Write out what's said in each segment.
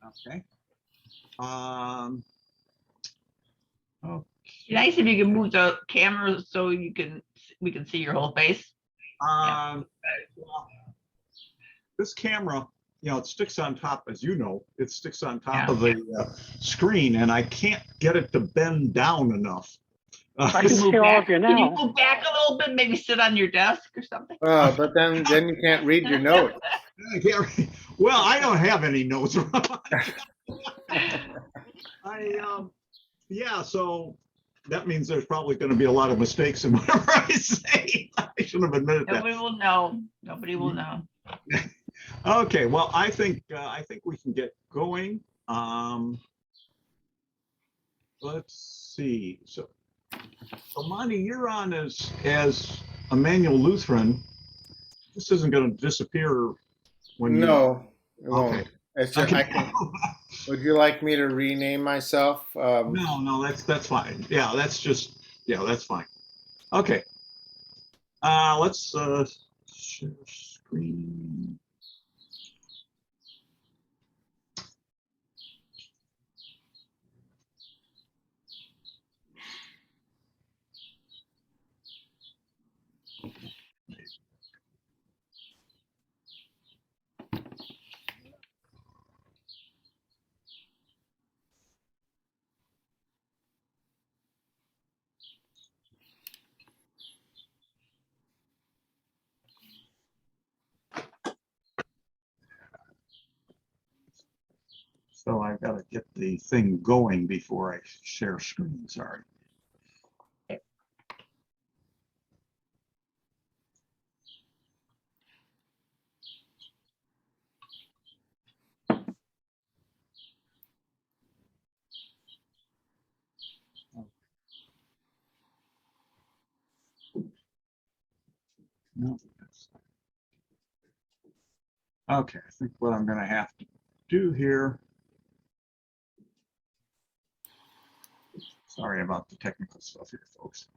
Okay. Okay. Nice if you can move the camera so we can see your whole face. Well, this camera, it sticks on top, as you know, it sticks on top of the screen, and I can't get it to bend down enough. I can see all of you now. Can you move back a little bit? Maybe sit on your desk or something. But then you can't read your notes. Well, I don't have any notes. So that means there's probably going to be a lot of mistakes in whatever I say. I shouldn't have admitted that. Nobody will know. Nobody will know. Okay, well, I think we can get going. Let's see. So Monty, you're on as Immanuel Lutheran. This isn't going to disappear when No, it won't. Okay. It's just, Okay. Would you like me to rename myself? No, that's fine. Yeah, that's fine. Okay. Let's share screen. So I've got to get the thing going before I share screen, sorry. No. Okay, I think what I'm going to have to do here. Sorry about the technical stuff here, folks.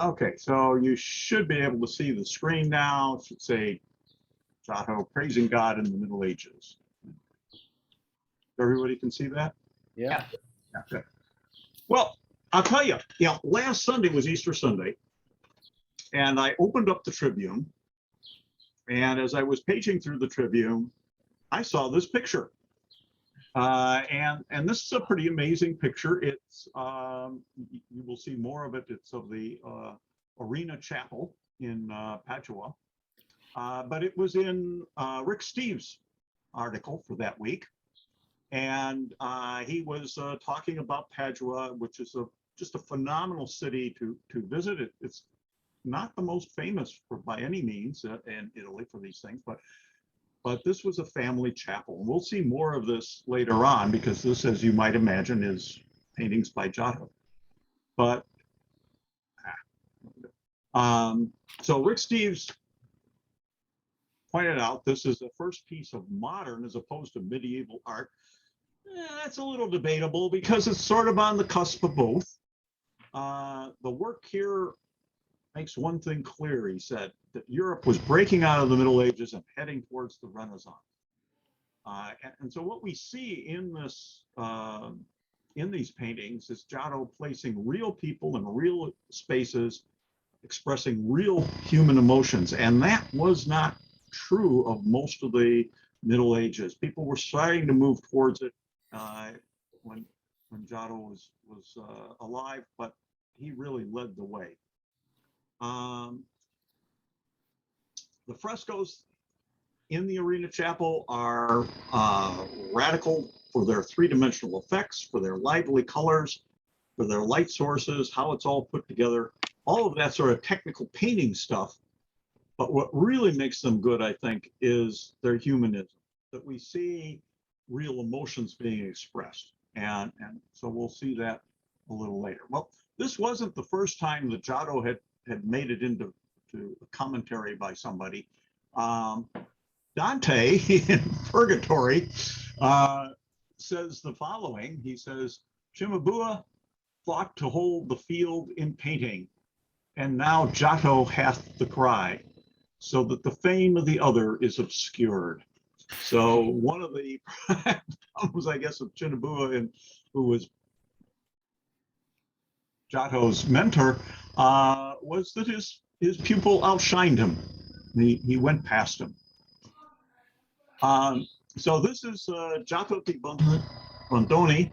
Okay, so you should be able to see the screen now. It should say Giotto praising God in the Middle Ages. Everybody can see that? Yeah. Okay. Well, I'll tell you, last Sunday was Easter Sunday, and I opened up the Tribune, and as I was paging through the Tribune, I saw this picture. And this is a pretty amazing picture. It's you will see more of it. It's of the Arena Chapel in Padua, but it was in Rick Steves' article for that week, and he was talking about Padua, which is just a phenomenal city to visit. It's not the most famous by any means in Italy for these things, but this was a family chapel. And we'll see more of this later on, because this, as you might imagine, is paintings by Giotto. But so Rick Steves pointed out this is the first piece of modern as opposed to medieval art. That's a little debatable because it's sort of on the cusp of both. The work here makes one thing clear, he said, that Europe was breaking out of the Middle Ages and heading towards the Renaissance. And so what we see in this, in these paintings is Giotto placing real people in real spaces, expressing real human emotions. And that was not true of most of the Middle Ages. People were starting to move towards it when Giotto was alive, but he really led the way. The frescoes in the Arena Chapel are radical for their three-dimensional effects, for their lively colors, for their light sources, how it's all put together, all of that sort of technical painting stuff. But what really makes them good, I think, is their humanism, that we see real emotions being expressed. And so we'll see that a little later. Well, this wasn't the first time that Giotto had made it into a commentary by somebody. Dante in Purgatory says the following. He says, Cimabue thought to hold the field in painting, and now Giotto hath the cry, so that the fame of the other is obscured. So one of the problems, I guess, of Chinabue, and who was Giotto's mentor, was that his pupil outshined him. He went past him. So this is Giotto di Bondone.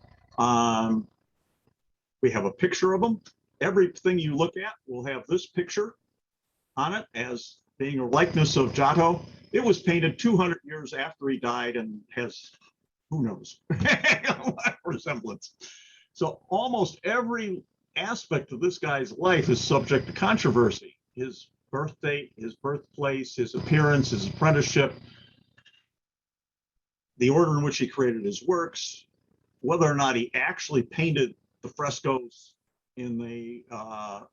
We have a picture of him. Everything you look at will have this picture on it as being a likeness of Giotto. It was painted 200 years after he died and has, who knows, what resemblance. So almost every aspect of this guy's life is subject to controversy. His birth date, his birthplace, his appearance, his apprenticeship, the order in which he created his works, whether or not he actually painted the frescoes in the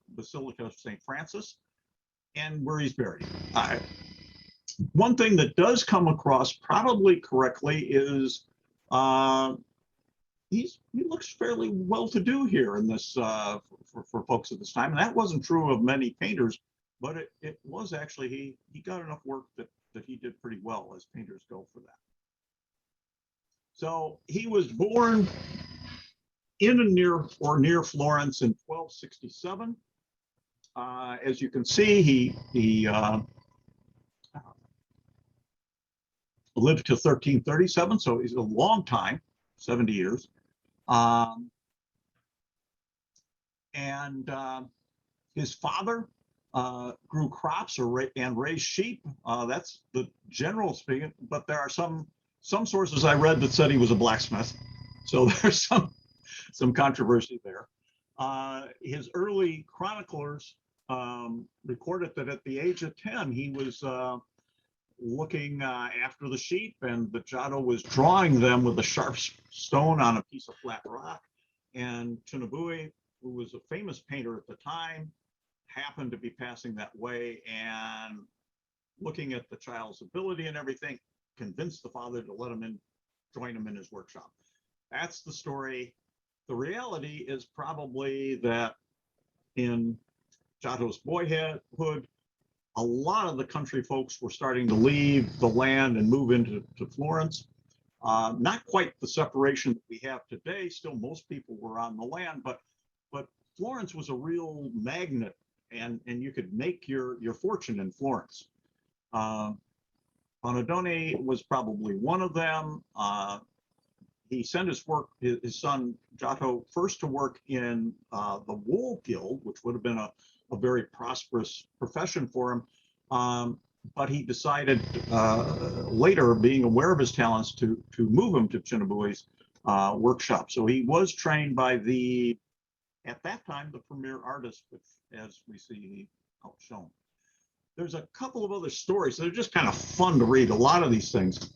Basilica of St. Francis, and where he's buried. One thing that does come across probably correctly is he looks fairly well-to-do here in this for folks at this time, and that wasn't true of many painters, but it was actually he got enough work that he did pretty well as painters go for that. So he was born in and near Florence in 1267. As you can see, he lived to 1337, so he's a long time, 70 years. His father grew crops and raised sheep. That's the general speaking, but there are some sources I read that said he was a blacksmith. So there's some controversy there. His early chroniclers recorded that at the age of 10, he was looking after the sheep, and that Giotto was drawing them with a sharp stone on a piece of flat rock. And Chinabue, who was a famous painter at the time, happened to be passing that way, and looking at the child's ability and everything, convinced the father to let him in, join him in his workshop. That's the story. The reality is probably that in Giotto's boyhood, a lot of the country folks were starting to leave the land and move into Florence. Not quite the separation that we have today. Still, most people were on the land, but Florence was a real magnet, and you could make your fortune in Florence. Bondone was probably one of them. He sent his son Giotto first to work in the wool guild, which would have been a very prosperous profession for him. But he decided later, being aware of his talents, to move him to Chinabue's workshop. So he was trained by at that time, the premier artist, which, as we see shown. There's a couple of other stories that are just kind of fun to read. A lot of these things.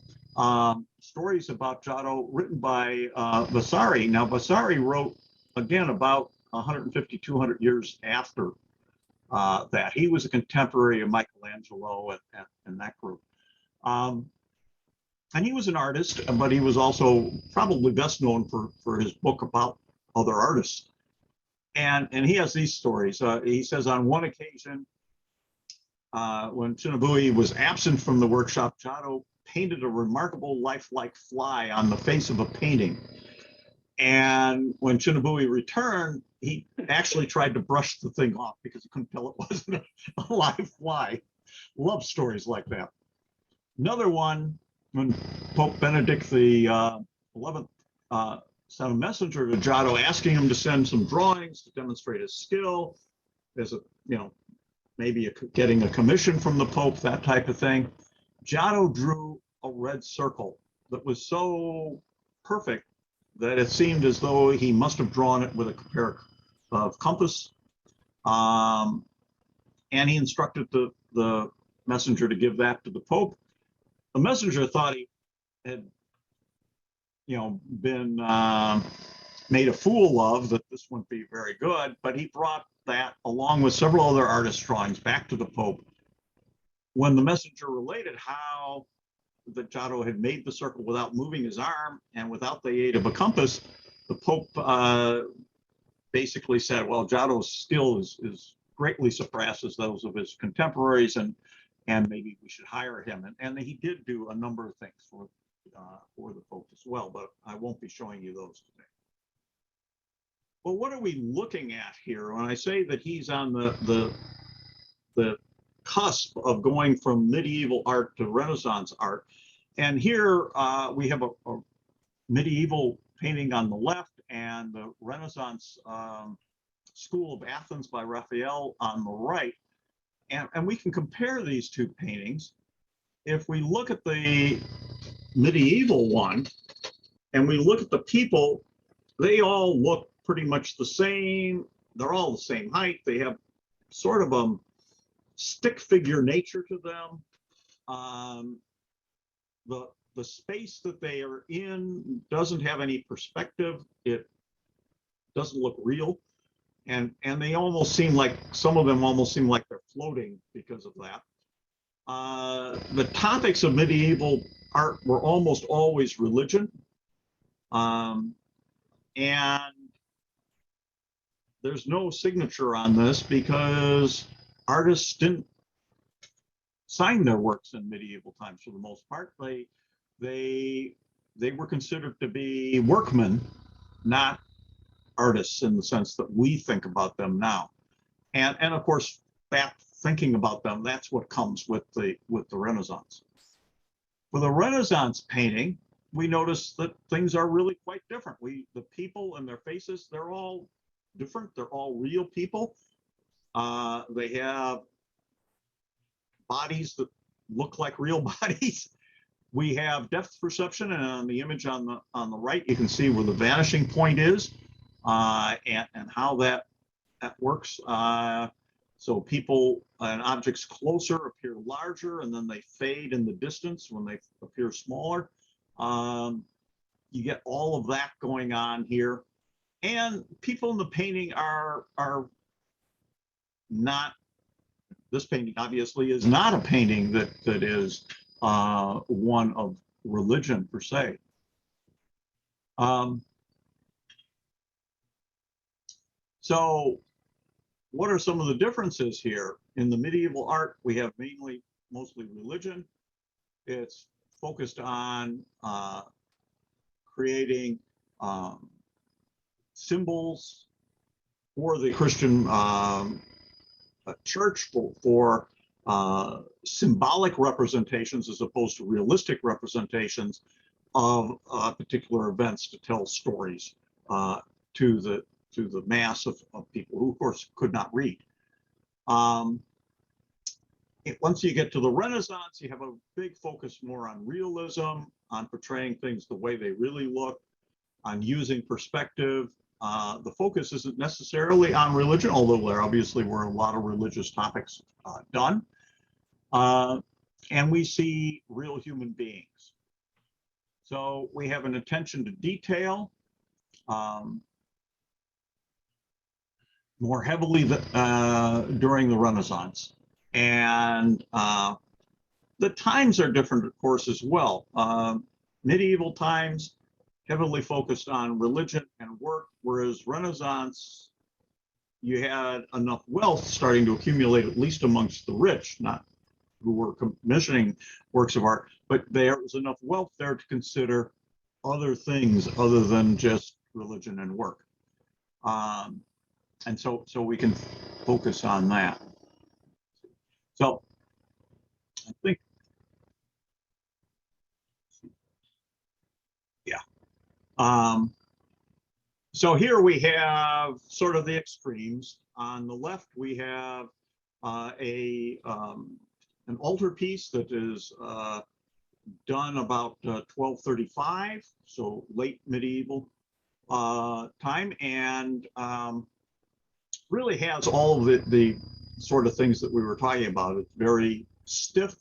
Stories about Giotto written by Vasari. Now, Vasari wrote, again, about 150, 200 years after that. He was a contemporary of Michelangelo and that group. And he was an artist, but he was also probably best known for his book about other artists. And he has these stories. He says on one occasion, when Chinabue was absent from the workshop, Giotto painted a remarkable lifelike fly on the face of a painting. And when Chinabue returned, he actually tried to brush the thing off because he couldn't tell it wasn't a live fly. Love stories like that. Another one, when Pope Benedict the 11th sent a messenger to Giotto asking him to send some drawings to demonstrate his skill, as maybe getting a commission from the Pope, that type of thing. Giotto drew a red circle that was so perfect that it seemed as though he must have drawn it with a pair of compass. And he instructed the messenger to give that to the Pope. The messenger thought he had, been made a fool of, that this wouldn't be very good, but he brought that along with several other artist drawings back to the Pope. When the messenger related how that Giotto had made the circle without moving his arm and without the aid of a compass, the Pope basically said, well, Giotto's skill is greatly surpasses those of his contemporaries, and maybe we should hire him. And he did do a number of things for the Pope as well, but I won't be showing you those today. Well, what are we looking at here when I say that he's on the cusp of going from medieval art to Renaissance art? And here we have a medieval painting on the left and the Renaissance School of Athens by Raphael on the right. And we can compare these two paintings. If we look at the medieval one and we look at the people, they all look pretty much the same. They're all the same height. They have sort of a stick figure nature to them. The space that they are in doesn't have any perspective. It doesn't look real. And they almost seem like, some of them almost seem like they're floating because of that. The topics of medieval art were almost always religion. And there's no signature on this because artists didn't sign their works in medieval times for the most part. They were considered to be workmen, not artists in the sense that we think about them now. And of course, that thinking about them, that's what comes with the Renaissance. For the Renaissance painting, we notice that things are really quite different. The people and their faces, they're all different. They're all real people. They have bodies that look like real bodies. We have depth perception, and on the image on the right, you can see where the vanishing point is, and how that works. So people and objects closer appear larger, and then they fade in the distance when they appear smaller. You get all of that going on here. And people in the painting are not, this painting obviously is not a painting that is one of religion per se. So what are some of the differences here? In the medieval art, we have mostly religion. It's focused on creating symbols for the Christian church, for symbolic representations as opposed to realistic representations of particular events to tell stories to the mass of people who, of course, could not read. Once you get to the Renaissance, you have a big focus more on realism, on portraying things the way they really look, on using perspective. The focus isn't necessarily on religion, although there obviously were a lot of religious topics done. And we see real human beings. So we have an attention to detail, more heavily during the Renaissance. And the times are different, of course, as well. Medieval times heavily focused on religion and work, whereas Renaissance, you had enough wealth starting to accumulate, at least amongst the rich, not who were commissioning works of art, but there was enough wealth there to consider other things other than just religion and work. And so we can focus on that. So I think, yeah. So here we have sort of the extremes. On the left, we have an altarpiece that is done about 1235, so late medieval time, and really has all of the sort of things that we were talking about. It's very stiff,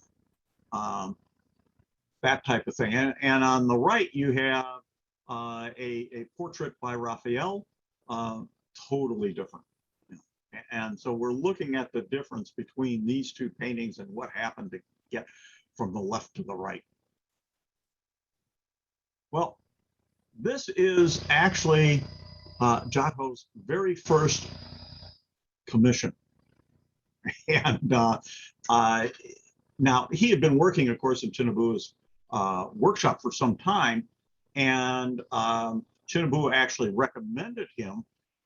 that type of thing. And on the right, you have a portrait by Raphael, totally different. And so we're looking at the difference between these two paintings and what happened to get from the left to the right. Well, this is actually Giotto's very first commission. And now he had been working, of course, in Chinnabua's workshop for some time, and Chinnabua actually recommended him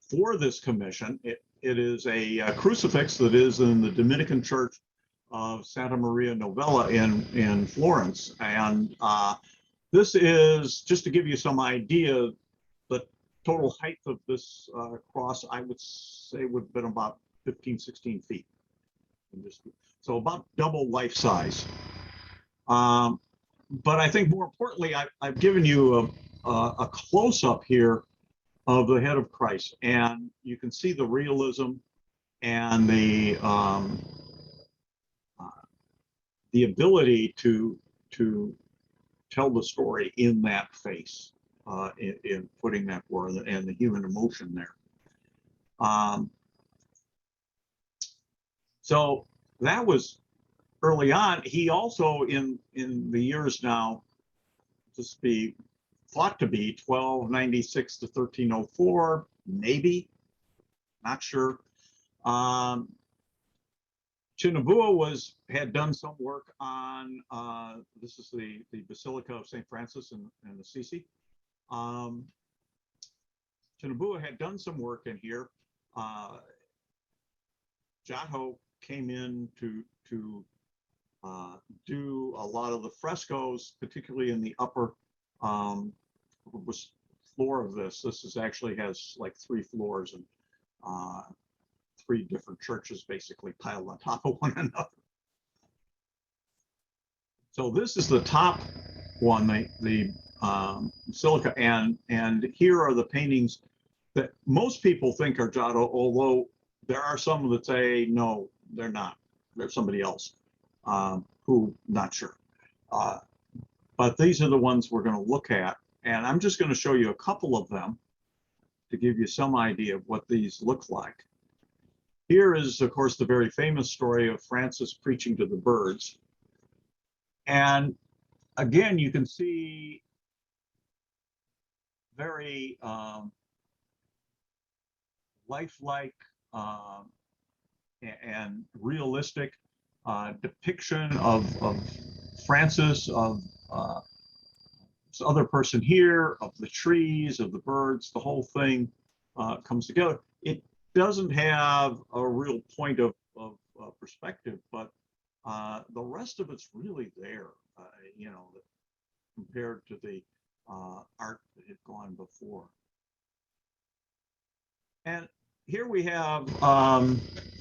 for this commission. It is a crucifix that is in the Dominican Church of Santa Maria Novella in Florence. And this is, just to give you some idea, the total height of this cross, I would say, would have been about 15, 16 feet. So about double life size. But I think more importantly, I've given you a close-up here of the head of Christ, and you can see the realism and the ability to tell the story in that face, in putting that word and the human emotion there. So that was early on. He also, in the years now, just be thought to be 1296 to 1304, maybe, not sure. Chinnabua had done some work on, this is the Basilica of St. Francis in Assisi. Chinnabua had done some work in here. Giotto came in to do a lot of the frescoes, particularly in the upper floor of this. This actually has like 3 floors and 3 different churches basically piled on top of one another. So this is the top one, the Basilica, and here are the paintings that most people think are Giotto, although there are some that say no, they're not. They're somebody else, who not sure. But these are the ones we're going to look at, and I'm just going to show you a couple of them to give you some idea of what these look like. Here is, of course, the very famous story of Francis preaching to the birds. And again, you can see very lifelike and realistic depiction of Francis, of this other person here, of the trees, of the birds. The whole thing comes together. It doesn't have a real point of perspective, but the rest of it's really there, you know, compared to the art that had gone before. And here we have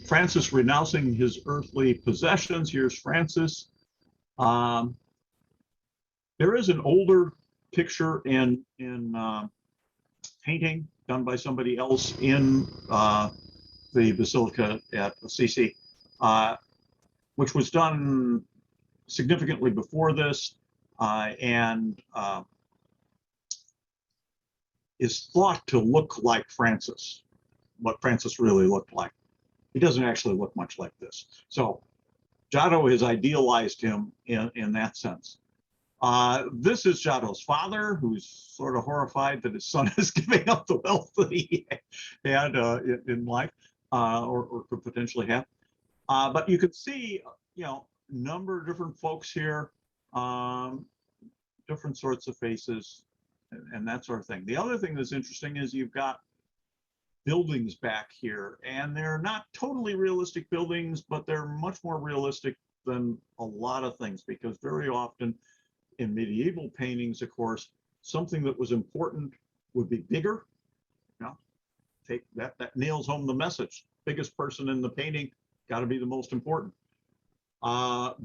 Francis renouncing his earthly possessions. Here's Francis. There is an older picture in painting done by somebody else in the Basilica at Assisi, which was done significantly before this, and is thought to look like Francis, what Francis really looked like. He doesn't actually look much like this. So Giotto has idealized him in that sense. This is Giotto's father, who's sort of horrified that his son is giving up the wealth that he had in life, or could potentially have. But you can see, you know, a number of different folks here, different sorts of faces, and that sort of thing. The other thing that's interesting is you've got buildings back here, and they're not totally realistic buildings, but they're much more realistic than a lot of things, because very often in medieval paintings, of course, something that was important would be bigger. You know, take that nails home the message. Biggest person in the painting got to be the most important.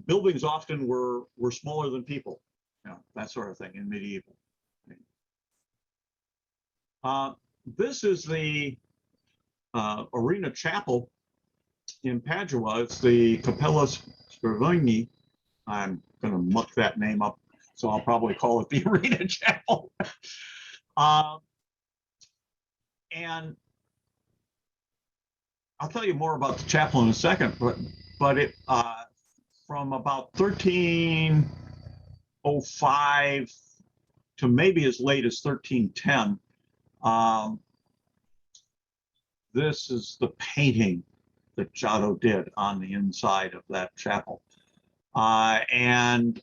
Buildings often were smaller than people, you know, that sort of thing in medieval. This is the Arena Chapel in Padua. It's the Cappella Scrivani. I'm going to muck that name up, so I'll probably call it the Arena Chapel. And I'll tell you more about the chapel in a second, but it from about 1305 to maybe as late as 1310. This is the painting that Giotto did on the inside of that chapel. And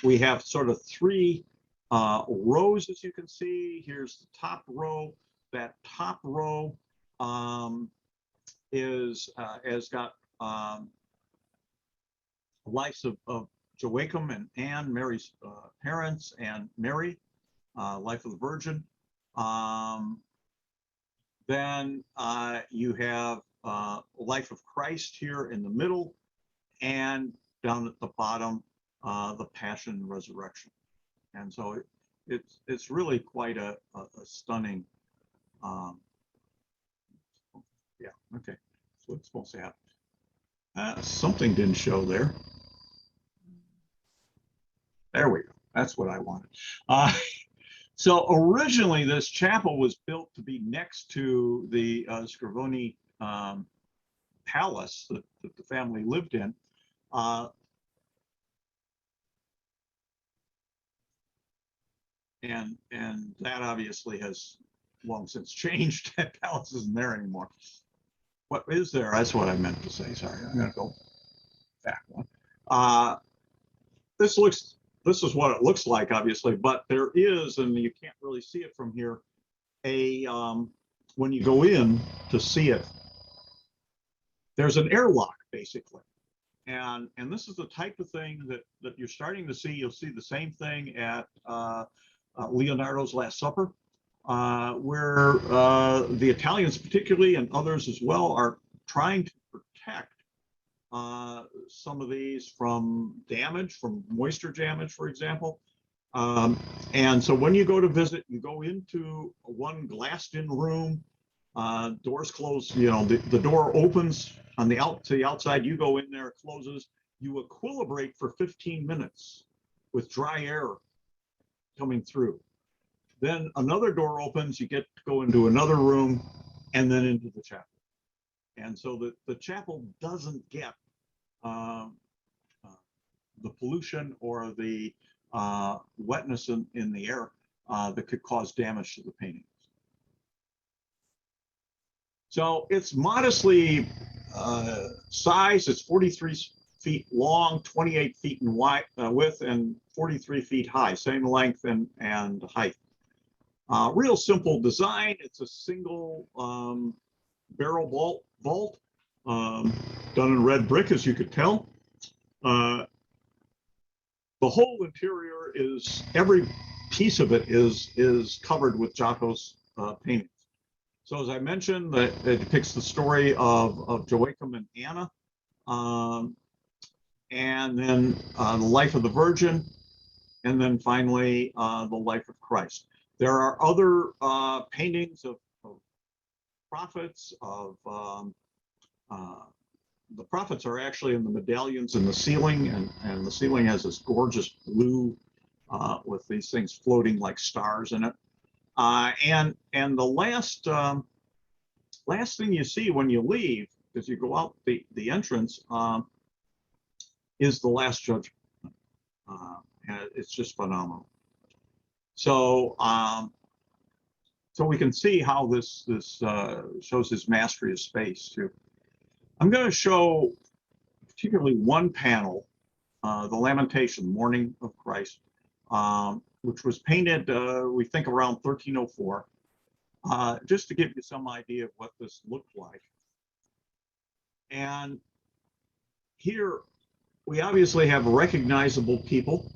we have sort of three rows, as you can see. Here's the top row. That top row has got lives of Joachim and Anne, Mary's parents, and Mary, Life of the Virgin. Then you have Life of Christ here in the middle, and down at the bottom, the Passion and Resurrection. And so it's really quite a stunning. Yeah. Okay. So what's supposed to happen? Something didn't show there. There we go. That's what I wanted. So originally, this chapel was built to be next to the Scrivoni palace that the family lived in. And that obviously has long since changed. That palace isn't there anymore. What is there? That's what I meant to say. Sorry, I'm going to go back one. This is what it looks like, obviously, but there is, and you can't really see it from here, when you go in to see it, there's an airlock, basically. And this is the type of thing that you're starting to see. You'll see the same thing at Leonardo's Last Supper, where the Italians particularly, and others as well, are trying to protect some of these from damage, from moisture damage, for example. And so when you go to visit, you go into one glassed-in room, doors close, the door opens on the to the outside, you go in there, it closes, you equilibrate for 15 minutes with dry air coming through. Then another door opens, you get to go into another room, and then into the chapel. And so the chapel doesn't get the pollution or the wetness in the air that could cause damage to the paintings. So it's modestly sized. It's 43 feet long, 28 feet in width, and 43 feet high, same length and height. Real simple design. It's a single barrel vault done in red brick, as you could tell. The whole interior is, every piece of it is covered with Giotto's paintings. So as I mentioned, it depicts the story of Joachim and Anna, and then the Life of the Virgin, and then finally the Life of Christ. There are other paintings of prophets, the prophets are actually in the medallions in the ceiling, and the ceiling has this gorgeous blue with these things floating like stars in it. And the last thing you see when you leave, as you go out the entrance, is the Last Judgment. And it's just phenomenal. So so we can see how this shows his mastery of space too. I'm going to show particularly one panel, the Lamentation, Mourning of Christ, which was painted, we think, around 1304, just to give you some idea of what this looked like. And here we obviously have recognizable people.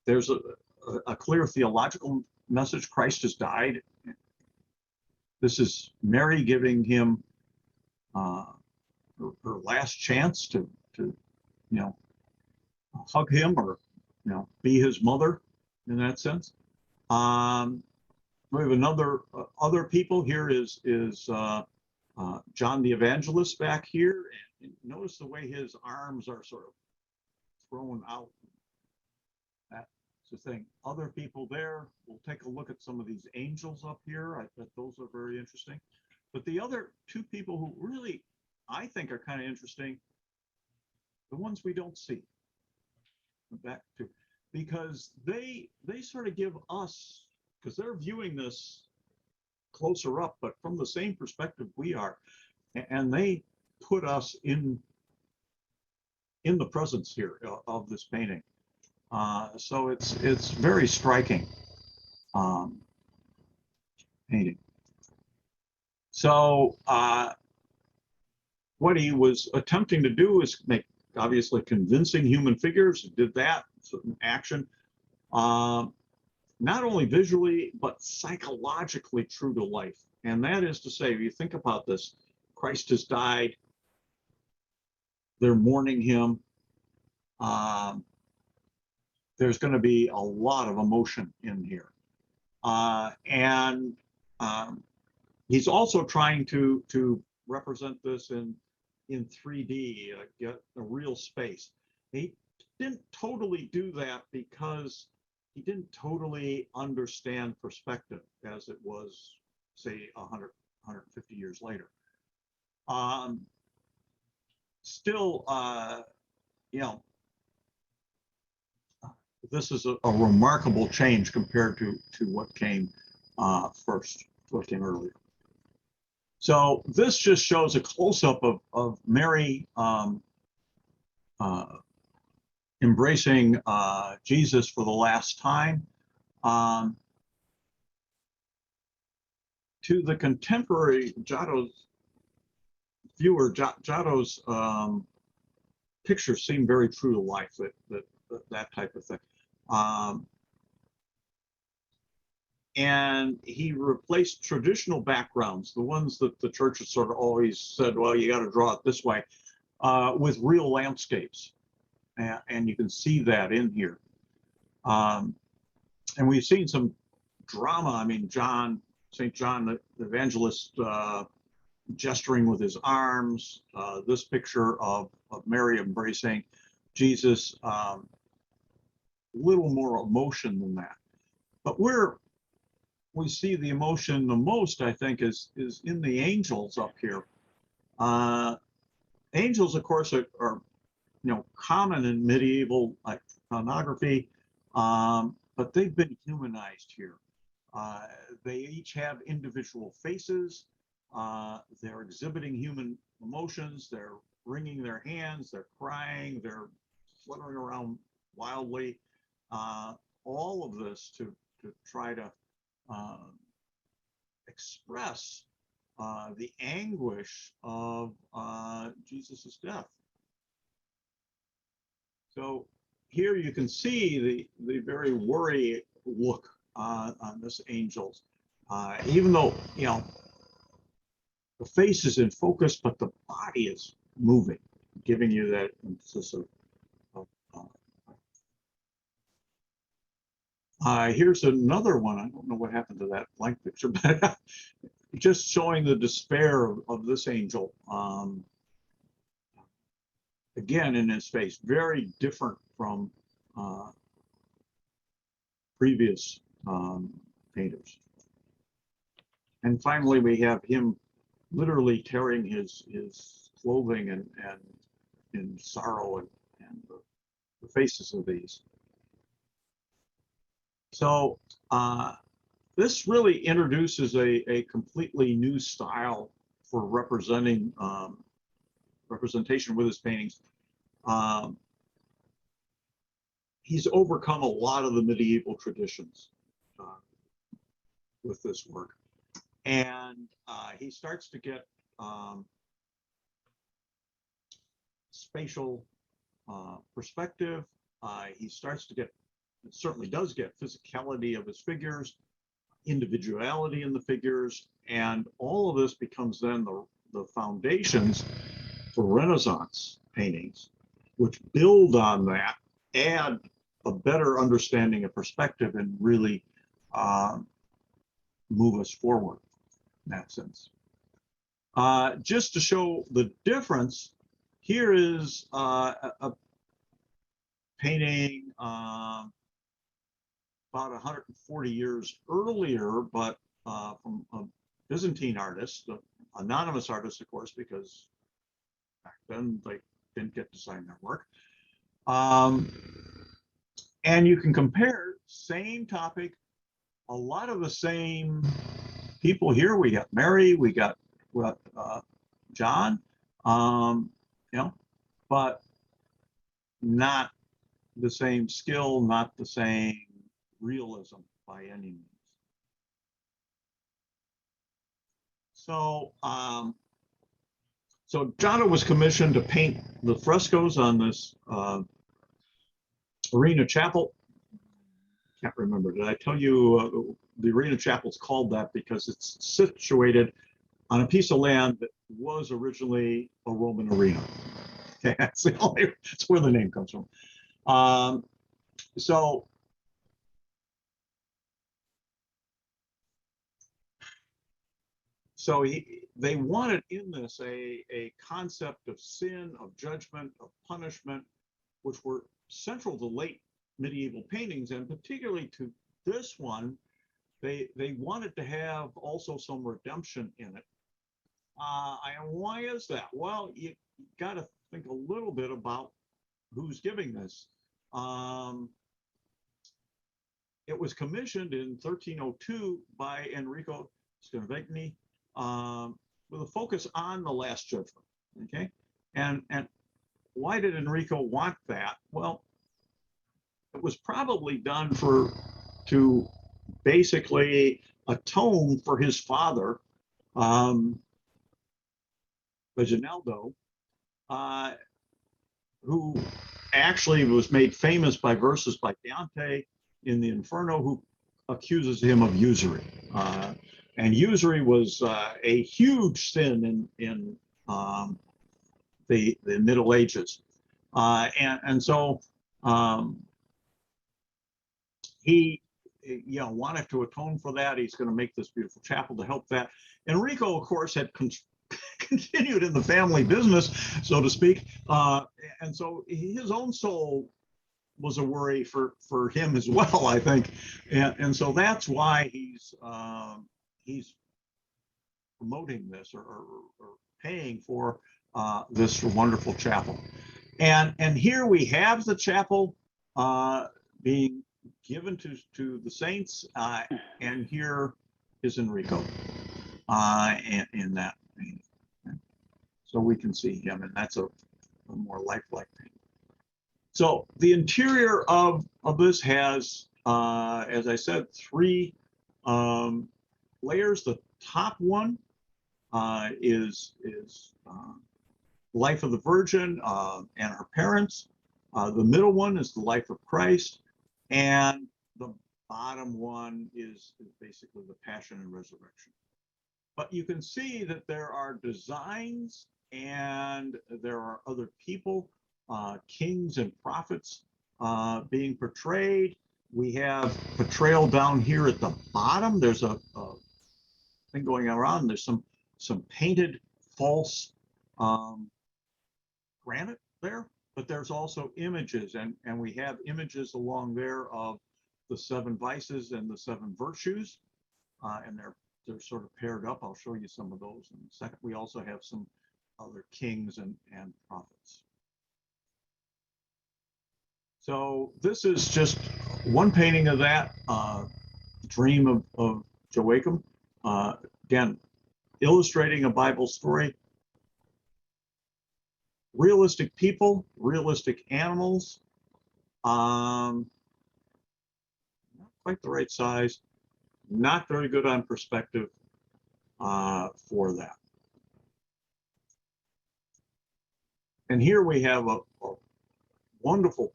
There's a clear theological message. Christ has died. This is Mary giving him her last chance to hug him, or be his mother in that sense. We have other people. Here is John the Evangelist back here, and notice the way his arms are sort of thrown out. That's the thing. Other people there. We'll take a look at some of these angels up here. I bet those are very interesting. But the other two people who really, I think, are kind of interesting, the ones we don't see. Back to, because they sort of give us, because they're viewing this closer up, but from the same perspective we are. And they put us in the presence here of this painting. So it's very striking painting. So what he was attempting to do is make obviously convincing human figures. He did that, certain action, not only visually, but psychologically true to life. And that is to say, if you think about this, Christ has died, they're mourning him. There's going to be a lot of emotion in here. And he's also trying to represent this in 3D, get a real space. He didn't totally do that because he didn't totally understand perspective as it was, say, 150 years later. Still, you know, this is a remarkable change compared to what came what came earlier. So this just shows a close-up of Mary embracing Jesus for the last time. To the contemporary Giotto's viewer, Giotto's pictures seem very true to life, that type of thing. And he replaced traditional backgrounds, the ones that the church has sort of always said, well, you got to draw it this way, with real landscapes. And you can see that in here. And we've seen some drama. I mean, St. John the Evangelist gesturing with his arms, this picture of Mary embracing Jesus, little more emotion than that. But where we see the emotion the most, I think, is in the angels up here. Angels, of course, are common in medieval iconography, but they've been humanized here. They each have individual faces. They're exhibiting human emotions. They're wringing their hands. They're crying. They're fluttering around wildly. All of this to try to express the anguish of Jesus's death. So here you can see the very worried look on this angel's, even though the face is in focus, but the body is moving, giving you that emphasis of here's another one. I don't know what happened to that blank picture, but just showing the despair of this angel. Again, in his face, very different from previous painters. And finally, we have him literally tearing his clothing and in sorrow and the faces of these. So this really introduces a completely new style for representation with his paintings. He's overcome a lot of the medieval traditions with this work. And he starts to get spatial perspective. He starts to get, certainly does get, physicality of his figures, individuality in the figures, and all of this becomes then the foundations for Renaissance paintings, which build on that, add a better understanding of perspective, and really move us forward in that sense. Just to show the difference, here is a painting about 140 years earlier, but from a Byzantine artist, anonymous artist, of course, because back then they didn't get to sign their work. And you can compare, same topic, a lot of the same people here. We got Mary, we got John, you know, but not the same skill, not the same realism by any means. So, so Giotto was commissioned to paint the frescoes on this Arena Chapel. Can't remember. Did I tell you the Arena Chapel is called that because it's situated on a piece of land that was originally a Roman arena. Okay, that's where the name comes from. So they wanted in this a concept of sin, of judgment, of punishment, which were central to late medieval paintings, and particularly to this one, they wanted to have also some redemption in it. And why is that? Well, you got to think a little bit about who's giving this. It was commissioned in 1302 by Enrico Scaravagni with a focus on the Last Judgment. Okay, and why did Enrico want that? Well, it was probably done to basically atone for his father, Reginaldo, who actually was made famous by verses by Dante in the Inferno, who accuses him of usury. And usury was a huge sin in the Middle Ages. And so he wanted to atone for that. He's going to make this beautiful chapel to help that. Enrico, of course, had continued in the family business, so to speak. And so his own soul was a worry for him as well, I think. And so that's why he's promoting this or paying for this wonderful chapel. And here we have the chapel being given to the saints, and here is Enrico in that painting. So we can see him, and that's a more lifelike painting. So the interior of this has, as I said, 3 layers. The top one is life of the Virgin and her parents. The middle one is the life of Christ, and the bottom one is basically the Passion and Resurrection. But you can see that there are designs and there are other people, kings and prophets being portrayed. We have portrayal down here at the bottom. There's a thing going around. There's some painted false granite there, but there's also images, and we have images along there of the 7 vices and the 7 virtues, and they're sort of paired up. I'll show you some of those in a second. We also have some other kings and prophets. So this is just one painting of that, Dream of Joachim. Again, illustrating a Bible story. Realistic people, realistic animals. Not quite the right size. Not very good on perspective for that. And here we have a wonderful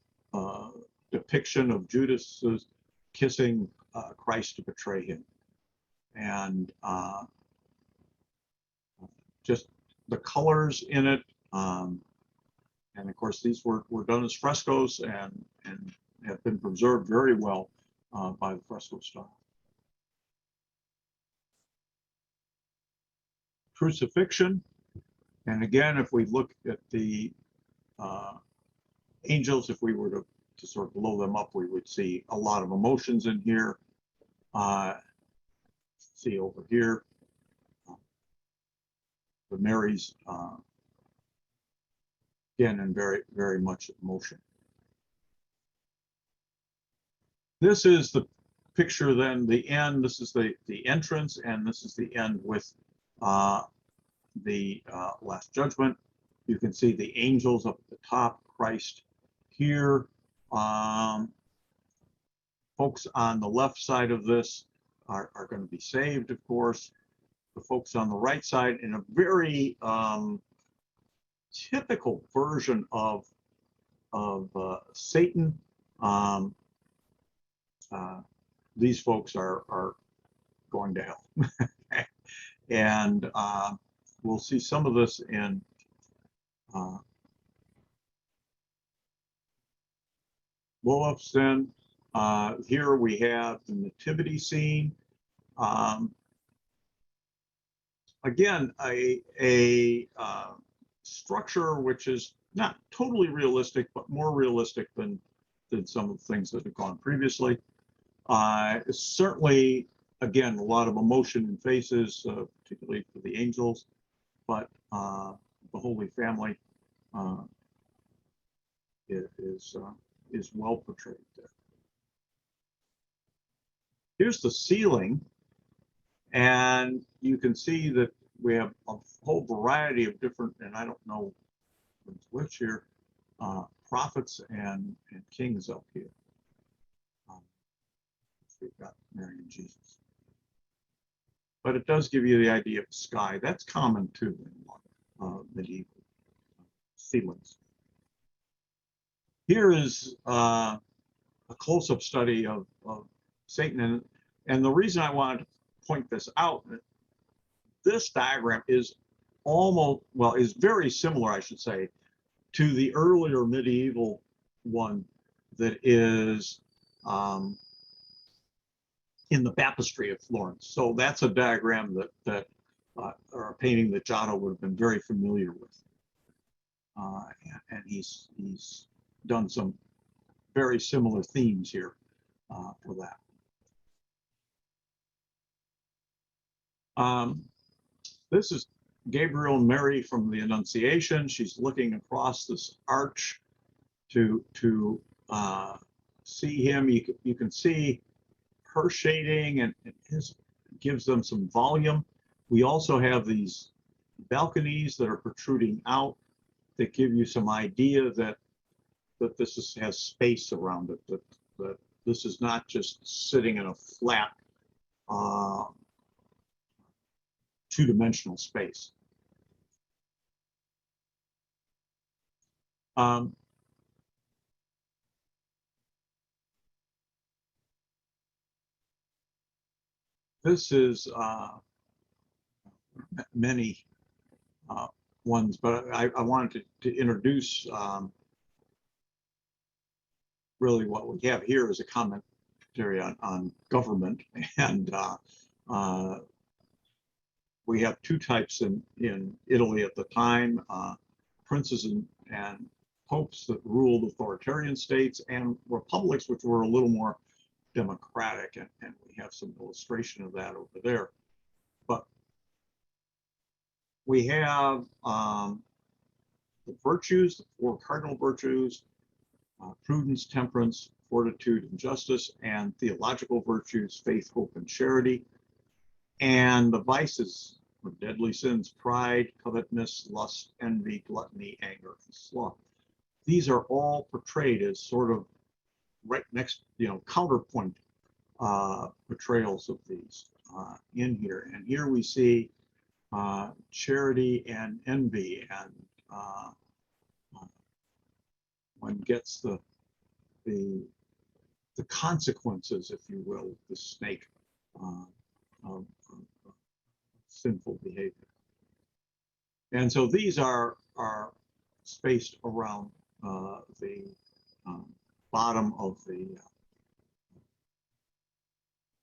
depiction of Judas kissing Christ to betray him. And just the colors in it. And of course, these were done as frescoes and have been preserved very well by the fresco style. Crucifixion. And again, if we look at the angels, if we were to sort of blow them up, we would see a lot of emotions in here. See over here, the Mary's, again, in very, very much emotion. This is the picture then the end. This is the entrance, and this is the end with the Last Judgment. You can see the angels up at the top, Christ here. Folks on the left side of this are going to be saved, of course. The folks on the right side, in a very typical version of Satan, these folks are going to hell. And we'll see some of this in Wolfson. Here we have the Nativity Scene. Again, a structure which is not totally realistic, but more realistic than some of the things that have gone previously. Certainly, again, a lot of emotion in faces, particularly for the angels, but the Holy Family is well portrayed there. Here's the ceiling, and you can see that we have a whole variety of different, and I don't know which here, prophets and kings up here. We've got Mary and Jesus. But it does give you the idea of the sky. That's common too in medieval ceilings. Here is a close-up study of Satan. And the reason I wanted to point this out, this diagram is almost, well, is very similar, I should say, to the earlier medieval one that is in the baptistry of Florence. So that's a diagram that or a painting that Giotto would have been very familiar with. And he's done some very similar themes here for that. This is Gabriel Mary from the Annunciation. She's looking across this arch to see him. You can see her shading, and his gives them some volume. We also have these balconies that are protruding out that give you some idea that this has space around it, that this is not just sitting in a flat two-dimensional space. This is many ones, but I wanted to introduce really what we have here is a commentary on government, and we have two types in Italy at the time, princes and popes that ruled authoritarian states, and republics which were a little more democratic, and we have some illustration of that over there. But we have the virtues, the four cardinal virtues, prudence, temperance, fortitude, and justice, and theological virtues, faith, hope, and charity. And the vices, or deadly sins, pride, covetousness, lust, envy, gluttony, anger, and sloth. These are all portrayed as sort of right next, counterpoint portrayals of these in here. And here we see charity and envy, and one gets the consequences, if you will, the snake of sinful behavior. And so these are spaced around the bottom of the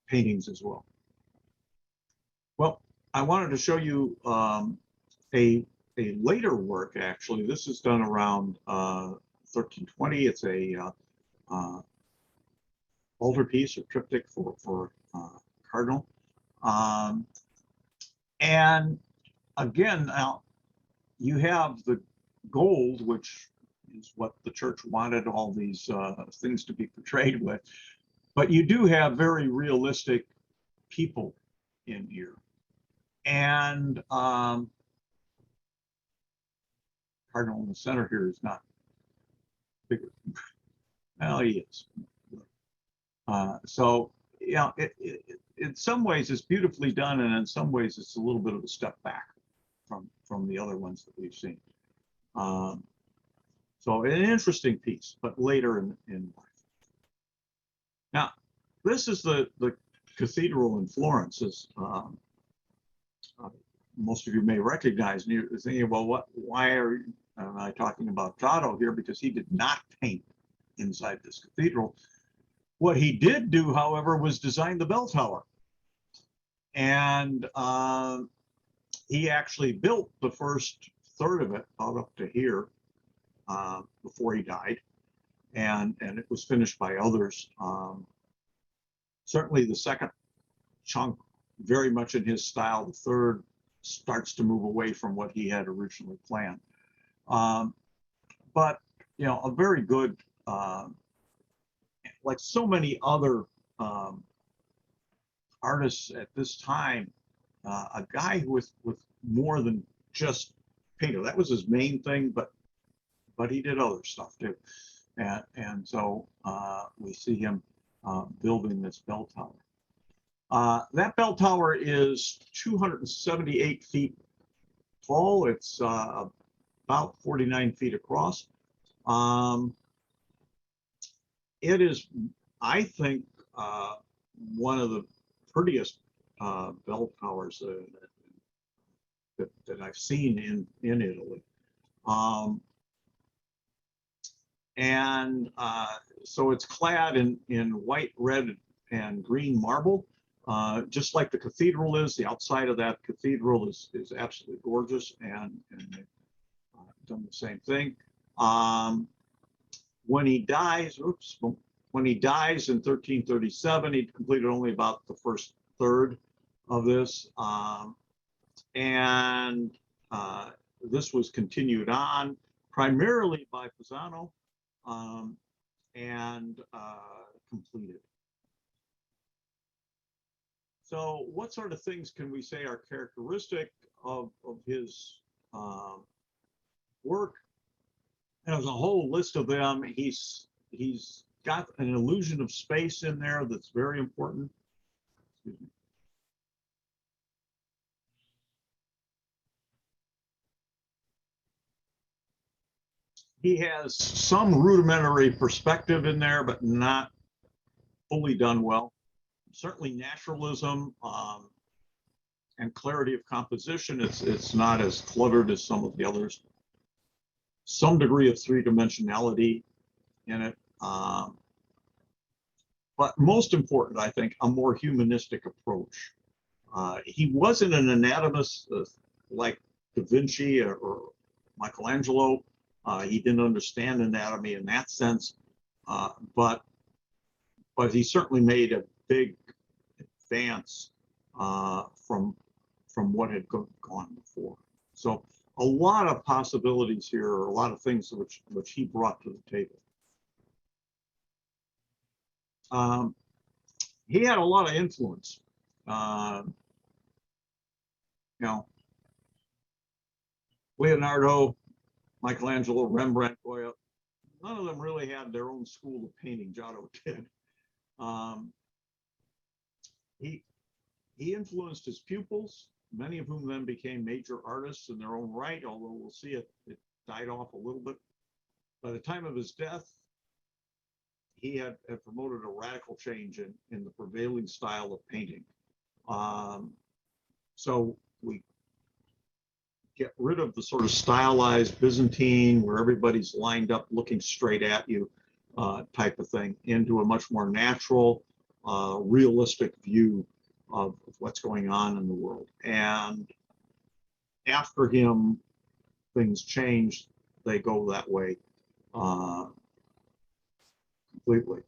paintings as well. Well, I wanted to show you a later work, actually. This is done around 1320. It's a altarpiece or triptych for cardinal. And again, now you have the gold, which is what the church wanted all these things to be portrayed with. but you do have very realistic people in here. And Cardinal in the center here is not bigger. Well, he is. So, yeah, in some ways it's beautifully done, and in some ways it's a little bit of a step back from the other ones that we've seen. So an interesting piece, but later in life. Now, this is the cathedral in Florence, as most of you may recognize. And you're thinking, well, why am I talking about Giotto here? Because he did not paint inside this cathedral. What he did do, however, was design the bell tower. And he actually built the first third of it out up to here before he died. And it was finished by others. Certainly the second chunk, very much in his style. The third starts to move away from what he had originally planned. But, you know, a very good, like so many other artists at this time, a guy with more than just painter. That was his main thing, but he did other stuff too. And so we see him building this bell tower. That bell tower is 278 feet tall. It's about 49 feet across. It is, I think, one of the prettiest bell towers that I've seen in Italy. So it's clad in white, red, and green marble, just like the cathedral is. The outside of that cathedral is absolutely gorgeous, and they've done the same thing. When he dies in 1337, he completed only about the first third of this, and this was continued on primarily by Pisano, and completed. So what sort of things can we say are characteristic of his work? There's a whole list of them. He's got an illusion of space in there that's very important. Excuse me. He has some rudimentary perspective in there, but not fully done well. Certainly naturalism and clarity of composition. It's not as cluttered as some of the others. Some degree of three-dimensionality in it. But most important, I think, a more humanistic approach. He wasn't an anatomist like Da Vinci or Michelangelo. He didn't understand anatomy in that sense, but he certainly made a big advance from what had gone before. So a lot of possibilities here, or a lot of things which he brought to the table. He had a lot of influence. You know, Leonardo, Michelangelo, Rembrandt, Goya, none of them really had their own school of painting. Giotto did. He influenced his pupils, many of whom then became major artists in their own right, although we'll see it died off a little bit. By the time of his death, he had promoted a radical change in the prevailing style of painting. So we get rid of the sort of stylized Byzantine, where everybody's lined up looking straight at you type of thing, into a much more natural, realistic view of what's going on in the world. And after him, things changed. They go that way completely.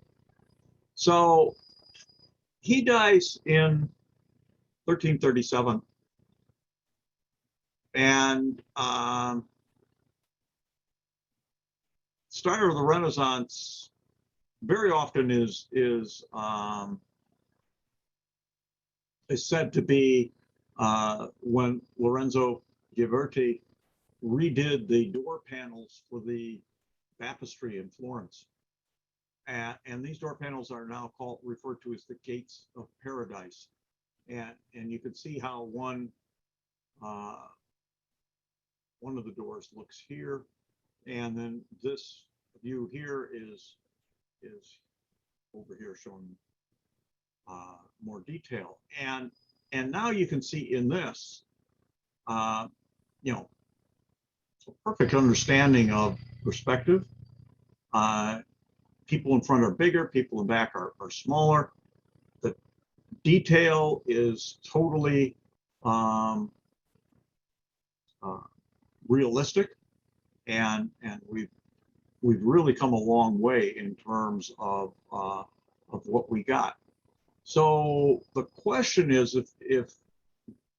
So he dies in 1337, and start of the Renaissance very often is said to be when Lorenzo Ghiberti redid the door panels for the baptistry in Florence. And these door panels are now referred to as the gates of paradise. And you can see how one of the doors looks here, and then this view here is over here showing more detail. And now you can see in this, you know, a perfect understanding of perspective. People in front are bigger, people in back are smaller. The detail is totally realistic, and we've really come a long way in terms of what we got. So the question is, if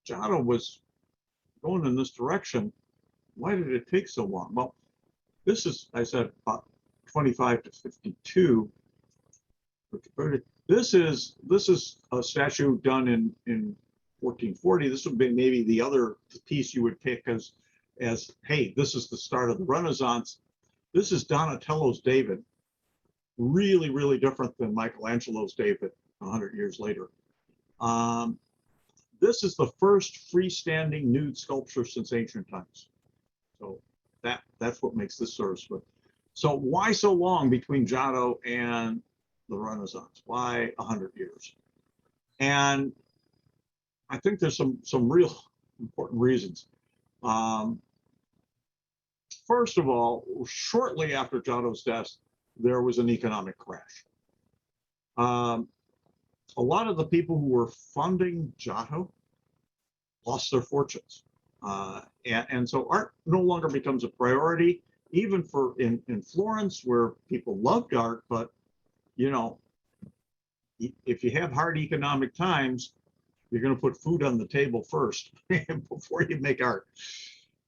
Giotto was going in this direction, why did it take so long? Well, this is, I said, about 25 to 52. This is a statue done in 1440. This would be maybe the other piece you would pick as hey, this is the start of the Renaissance. This is Donatello's David, really, really different than Michelangelo's David 100 years later. This is the first freestanding nude sculpture since ancient times. So that's what makes this sort of split. So why so long between Giotto and the Renaissance? Why 100 years? And I think there's some real important reasons. First of all, shortly after Giotto's death, there was an economic crash. A lot of the people who were funding Giotto lost their fortunes. And so art no longer becomes a priority, even in Florence, where people loved art, but you know, if you have hard economic times, you're going to put food on the table first before you make art.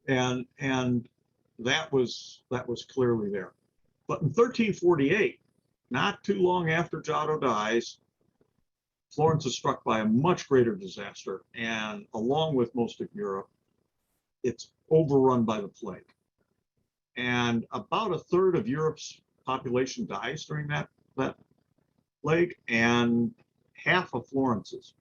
And that was clearly there. But in 1348, not too long after Giotto dies, Florence is struck by a much greater disaster, and along with most of Europe, it's overrun by the plague. And about a third of Europe's population dies during that plague, and half of Florence's.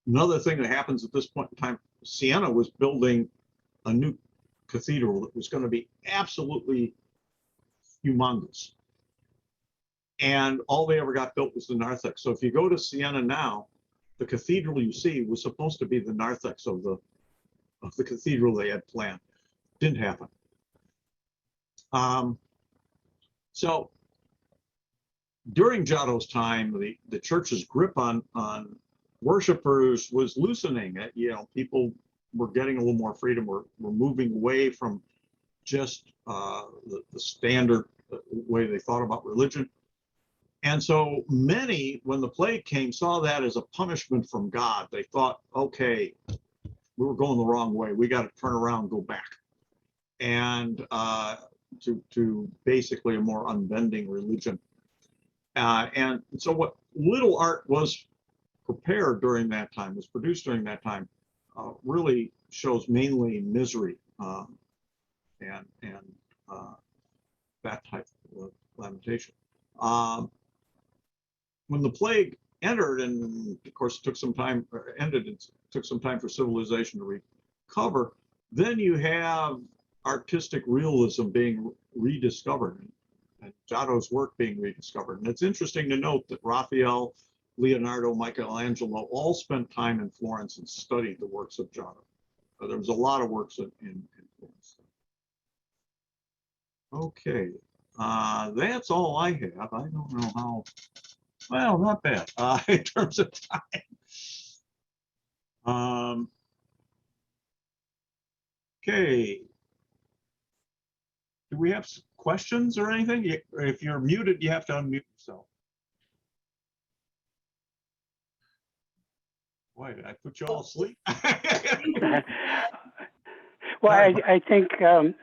Another thing that happens at this point in time, Siena was building a new cathedral that was going to be absolutely humongous. And all they ever got built was the narthex. So if you go to Siena now, the cathedral you see was supposed to be the narthex of the cathedral they had planned. Didn't happen. So during Giotto's time, the church's grip on worshipers was loosening. You know, people were getting a little more freedom. We're moving away from just the standard way they thought about religion. And so many, when the plague came, saw that as a punishment from God. They thought, okay, we were going the wrong way. We got to turn around and go back. And to basically a more unbending religion. And so what little art was prepared during that time, was produced during that time, really shows mainly misery and that type of lamentation. When the plague entered, and of course it took some time, it took some time for civilization to recover, then you have artistic realism being rediscovered, and Giotto's work being rediscovered. And it's interesting to note that Raphael, Leonardo, Michelangelo all spent time in Florence and studied the works of Giotto. So there was a lot of works in Florence. Okay, that's all I have. I don't know how, well, not bad in terms of time. Okay. Do we have questions or anything? If you're muted, you have to unmute yourself. Why, did I put you all asleep? Well, I think, Ken,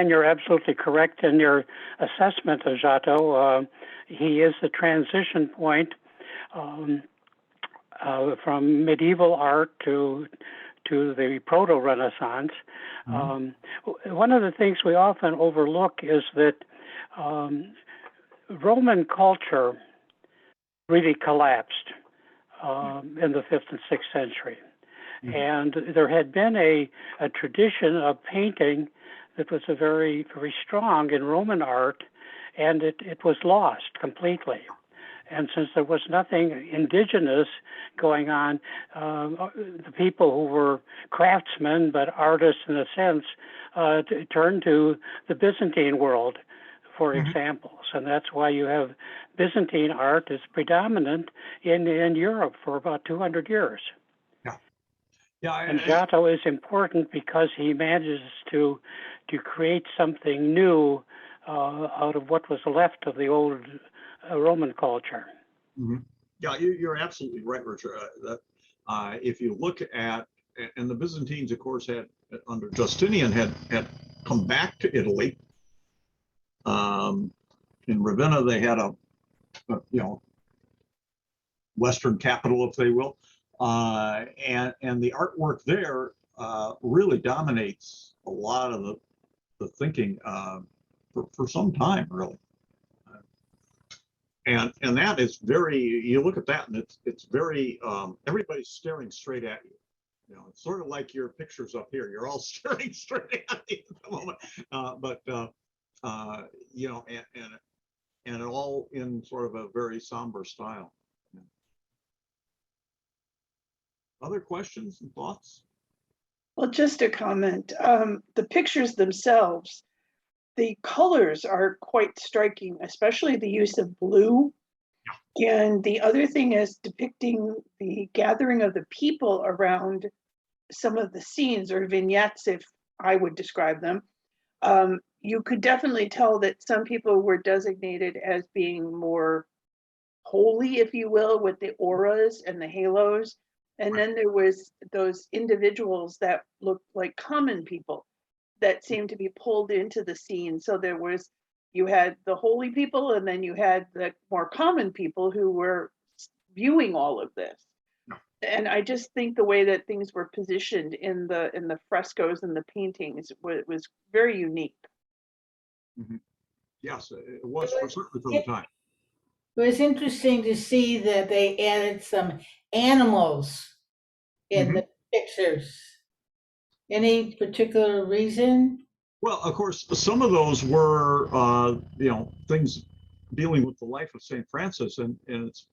you're absolutely correct in your assessment of Giotto. He is the transition point from medieval art to the Proto-Renaissance. One of the things we often overlook is that Roman culture really collapsed in the 5th and 6th century. And there had been a tradition of painting that was very, very strong in Roman art, and it was lost completely. And since there was nothing indigenous going on, the people who were craftsmen but artists in a sense turned to the Byzantine world for examples. And that's why you have Byzantine art is predominant in Europe for about 200 years. And Giotto is important because he manages to create something new out of what was left of the old Roman culture. Yeah, you're absolutely right, Richard. If you look at, and the Byzantines, of course, had under Justinian had come back to Italy. In Ravenna, they had a Western capital, if they will. And the artwork there really dominates a lot of the thinking for some time, really. And that is very, you look at that and it's very, everybody's staring straight at you. It's sort of like your pictures up here. You're all staring straight at me at the moment. And all in sort of a very somber style. Other questions and thoughts? Well, just a comment. The pictures themselves, the colors are quite striking, especially the use of blue. And the other thing is depicting the gathering of the people around some of the scenes or vignettes, if I would describe them. You could definitely tell that some people were designated as being more holy, if you will, with the auras and the halos. And then there was those individuals that looked like common people that seemed to be pulled into the scene. So you had the holy people, and then you had the more common people who were viewing all of this. And I just think the way that things were positioned in the frescoes and the paintings was very unique. Yes, it was certainly for the time. It was interesting to see that they added some animals in the pictures. Any particular reason? Well, of course, some of those were, things dealing with the life of St. Francis, and it's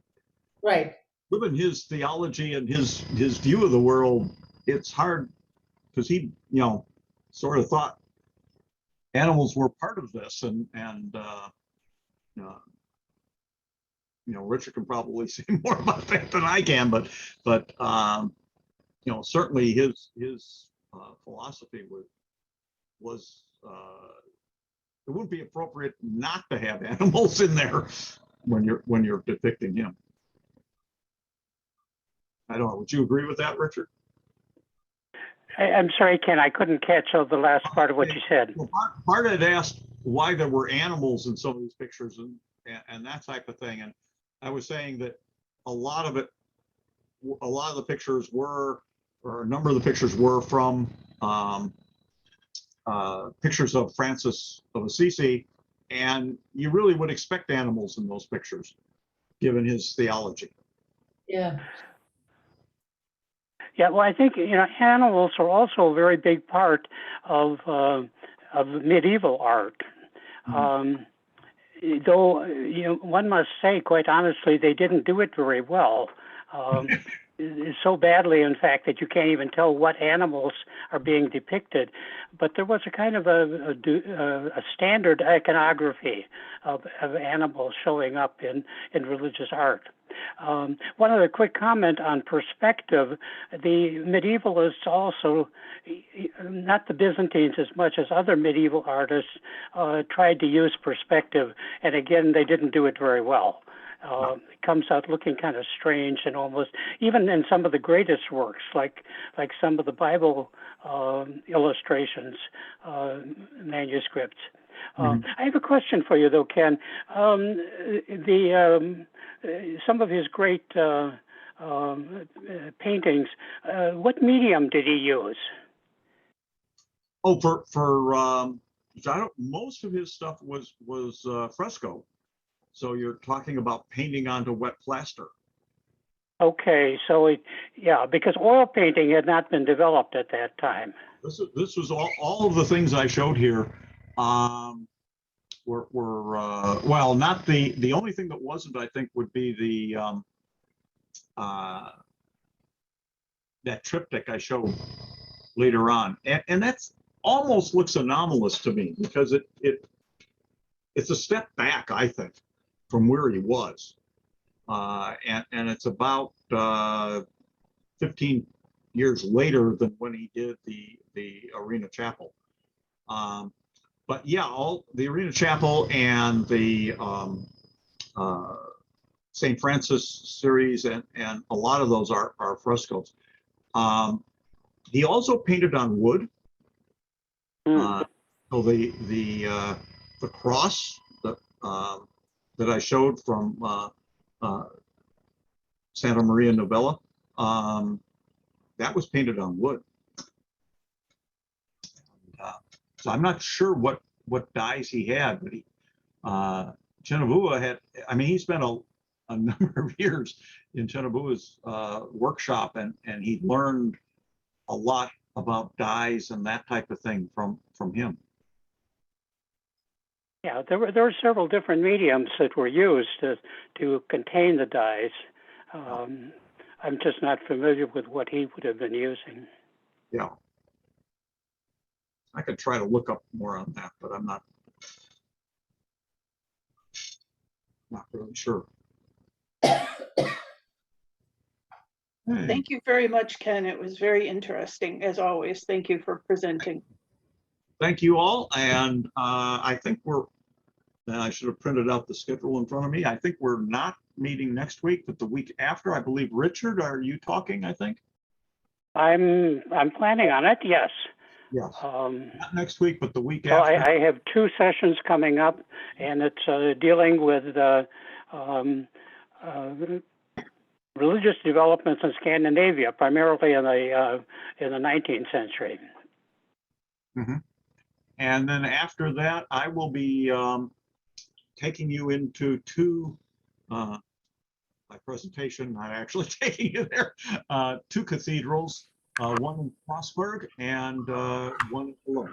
right. Given his theology and his view of the world, it's hard because he, sort of thought animals were part of this, and Richard can probably say more about that than I can, but certainly his philosophy was it wouldn't be appropriate not to have animals in there when you're depicting him. I don't know. Would you agree with that, Richard? I'm sorry, Ken, I couldn't catch the last part of what you said. Well, Bart had asked why there were animals in some of these pictures and that type of thing. And I was saying that a lot of the pictures were, or a number of the pictures were from pictures of Francis of Assisi. And you really would expect animals in those pictures, given his theology. Yeah. Yeah, well, I think animals are also a very big part of medieval art. Though one must say, quite honestly, they didn't do it very well. So badly, in fact, that you can't even tell what animals are being depicted. But there was a kind of a standard iconography of animals showing up in religious art. One other quick comment on perspective. The medievalists also, not the Byzantines as much as other medieval artists, tried to use perspective. And again, they didn't do it very well. It comes out looking kind of strange and almost, even in some of the greatest works, like some of the Bible illustrations, manuscripts. I have a question for you, though, Ken. Some of his great paintings, what medium did he use? Oh, for Giotto, most of his stuff was fresco. So you're talking about painting onto wet plaster. Okay, so because oil painting had not been developed at that time. This was all of the things I showed here were well, not the only thing that wasn't, I think, would be the that triptych I showed later on, and that's almost looks anomalous to me because it's a step back, I think, from where he was, and it's about 15 years later than when he did the Arena Chapel. But yeah, all the Arena Chapel and the St. Francis series and a lot of those are frescoes. He also painted on wood. So the cross that I showed from Santa Maria Novella, that was painted on wood. So I'm not sure what dyes he had, but Chenavua had. I mean, he spent a number of years in Chenavua's workshop, and he learned a lot about dyes and that type of thing from him. Yeah, there were several different mediums that were used to contain the dyes. I'm just not familiar with what he would have been using. Yeah. I could try to look up more on that, but I'm not really sure. Hey, Thank you very much, Ken. It was very interesting, as always. Thank you for presenting. thank you all. And I think I should have printed out the schedule in front of me. I think we're not meeting next week, but the week after. I believe, Richard, are you talking, I think? I'm planning on it, yes. Yes. Not next week, but the week So after. I have 2 sessions coming up, and it's dealing with religious developments in Scandinavia, primarily in the 19th century. Mm-hmm. And then after that, I will be taking you into 2, my presentation, not actually taking you there, 2 cathedrals, one in Strasbourg and one in Cologne.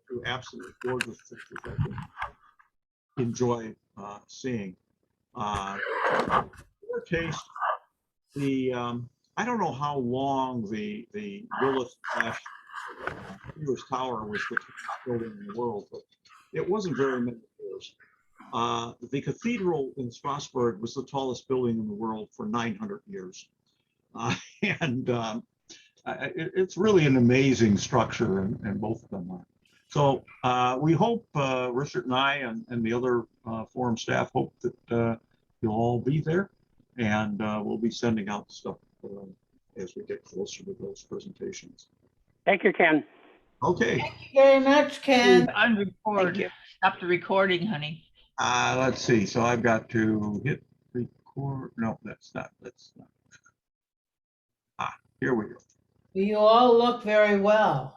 2 absolutely gorgeous pictures I can enjoy seeing. For taste, I don't know how long the Willis Sears Tower was the top building in the world, but it wasn't very many years. The cathedral in Strasbourg was the tallest building in the world for 900 years. And it's really an amazing structure, and both of them are. So we hope, Richard and I and the other forum staff hope that you'll all be there, and we'll be sending out stuff as we get closer to those presentations. Thank you, Ken. Okay. Thank you very much, Ken. Unrecord. Thank you. Stop the recording, honey. Let's see. So I've got to hit record. No, that's not. Here we go. You all look very well.